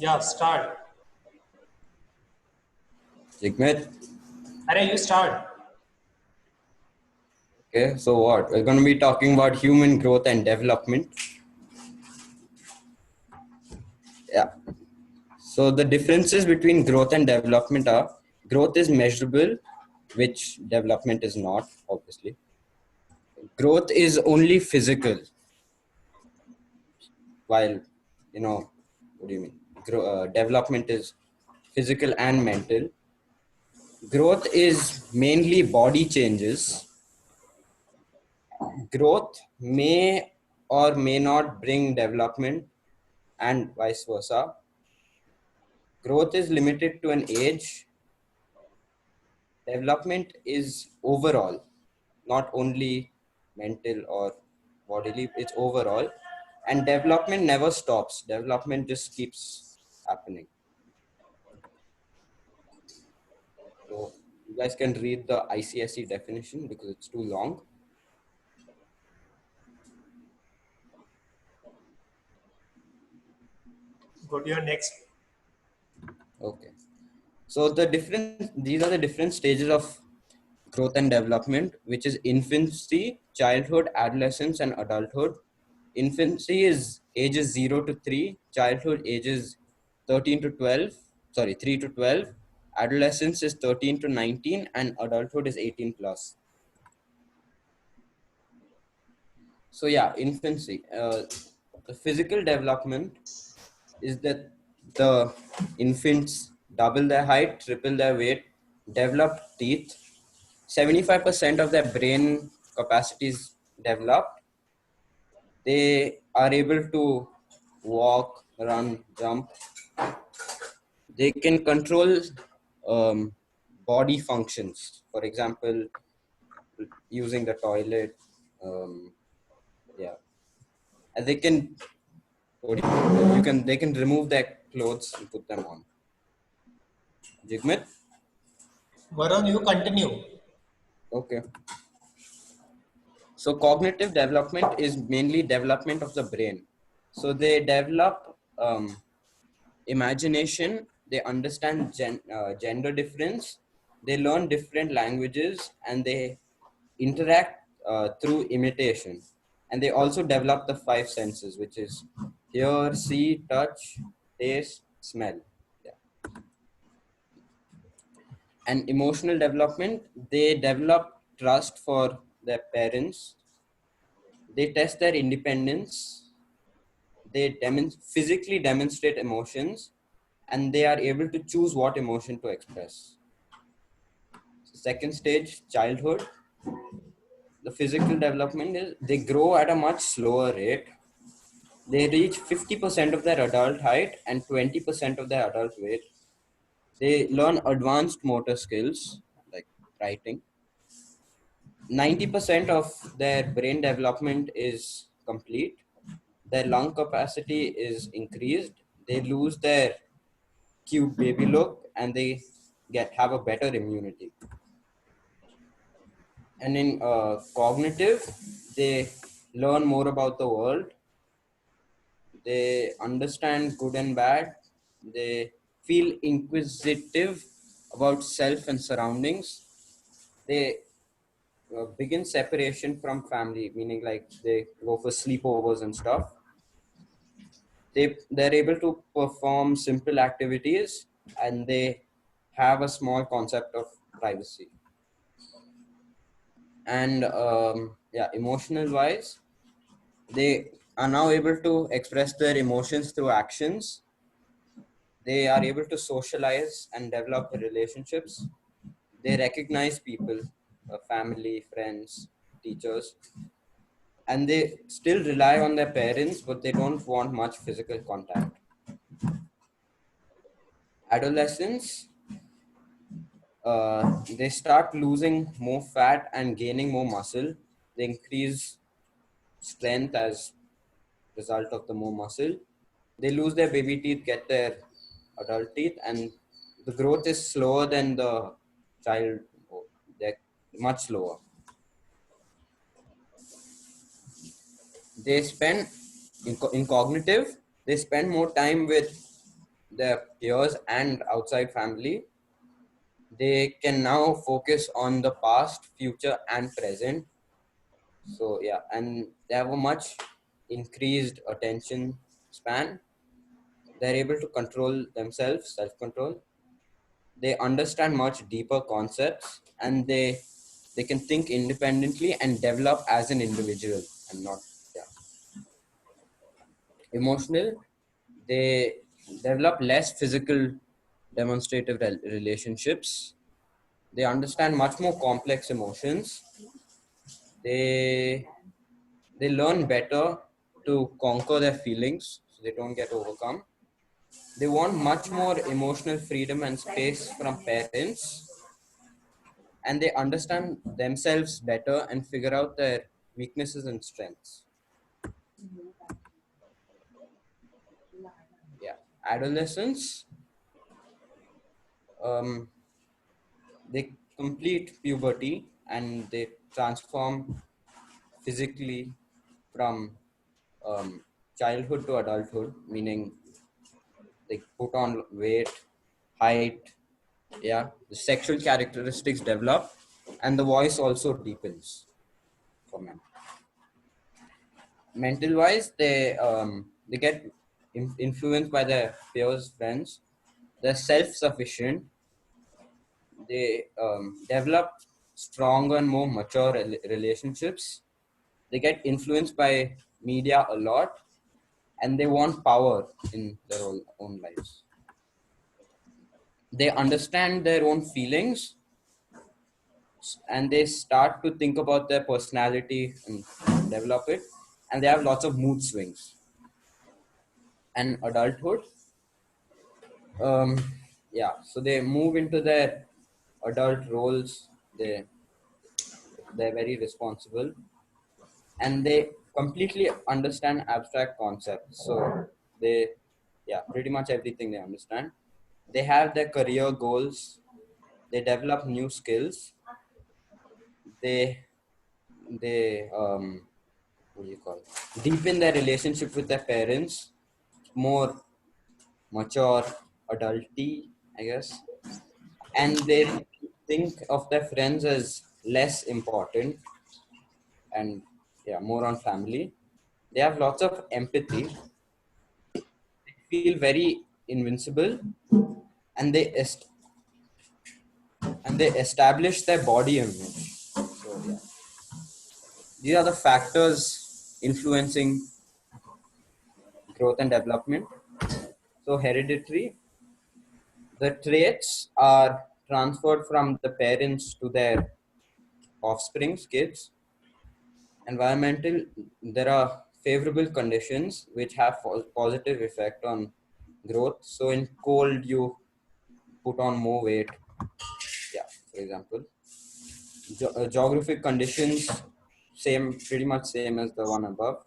Yeah, start. Jigmet. Arey, you start. Okay, so what? We're going to be talking about human growth and development. Yeah. So the differences between growth and development are growth is measurable, which development is not, obviously. Growth is only physical, while, what do you mean? Development is physical and mental. Growth is mainly body changes. Growth may or may not bring development, and vice versa. Growth is limited to an age. Development is overall, not only mental or bodily, it's overall. And development never stops. Development just keeps happening. So you guys can read the ICSE definition because it's too long. Go to your next. Okay. So these are the different stages of growth and development, which is infancy, childhood, adolescence, and adulthood. Infancy is ages 0 to 3, childhood ages 13 to 12, sorry, 3 to 12, adolescence is 13 to 19, and adulthood is 18 plus. So yeah, infancy. The physical development is that the infants double their height, triple their weight, develop teeth. 75% of their brain capacity is developed. They are able to walk, run, jump. They can control um, body functions. For example, using the toilet. Um, yeah, and they can. They can remove their clothes and put them on. Jigmet. Varun, you continue. Okay. So cognitive development is mainly development of the brain. So they develop imagination, they understand gender difference, they learn different languages, and they interact through imitation. And they also develop the five senses, which is hear, see, touch, taste, smell. Yeah. And emotional development, they develop trust for their parents, they test their independence, they physically demonstrate emotions, and they are able to choose what emotion to express. So second stage, childhood. The physical development is they grow at a much slower rate. They reach 50% of their adult height and 20% of their adult weight. They learn advanced motor skills like writing. 90% of their brain development is complete. Their lung capacity is increased. They lose their cute baby look, and they have a better immunity. And in cognitive, they learn more about the world, they understand good and bad, they feel inquisitive about self and surroundings, they begin separation from family, meaning like they go for sleepovers and stuff. They're able to perform simple activities, and they have a small concept of privacy. And yeah, emotional wise, they are now able to express their emotions through actions. They are able to socialize and develop relationships. They recognize people, family, friends, teachers, and they still rely on their parents, but they don't want much physical contact. Adolescents, they start losing more fat and gaining more muscle. They increase strength as result of the more muscle. They lose their baby teeth, get their adult teeth, and the growth is slower than the child. They're much slower. They spend in cognitive. They spend more time with their peers and outside family, they can now focus on the past, future, and present. So yeah, and they have a much increased attention span. They're able to control themselves, self-control. They understand much deeper concepts, and they can think independently and develop as an individual and not, yeah. Emotional, they develop less physical demonstrative relationships. They understand much more complex emotions. They they learn better to conquer their feelings so they don't get overcome. They want much more emotional freedom and space from parents, and they understand themselves better and figure out their weaknesses and strengths. Yeah. Adolescents, um, they complete puberty and they transform physically from childhood to adulthood, meaning they put on weight, height, yeah, the sexual characteristics develop, and the voice also deepens for men. Mental wise, they get influenced by their peers, friends. They're self-sufficient. They develop stronger and more mature relationships. They get influenced by media a lot, and they want power in their own lives. They understand their own feelings, and they start to think about their personality and develop it, and they have lots of mood swings. And adulthood, um, yeah, so they move into their adult roles. They're very responsible, and they completely understand abstract concepts. So they, yeah, pretty much everything they understand. They have their career goals. They develop new skills. They what do you call it? Deepen their relationship with their parents, more mature, adulty, I guess. And they think of their friends as less important, and yeah, more on family. They have lots of empathy, feel very invincible, and they establish their body image. So yeah, these are the factors influencing growth and development. So hereditary, the traits are transferred from the parents to their offsprings, kids. Environmental, there are favorable conditions which have positive effect on growth. So in cold, you put on more weight. Yeah, for example, geographic conditions, same, pretty much same as the one above.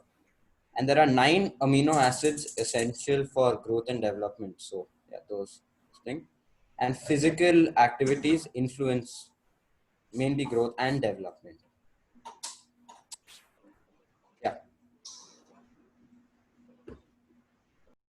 And there are 9 amino acids essential for growth and development. So yeah, those things. And physical activities influence mainly growth and development.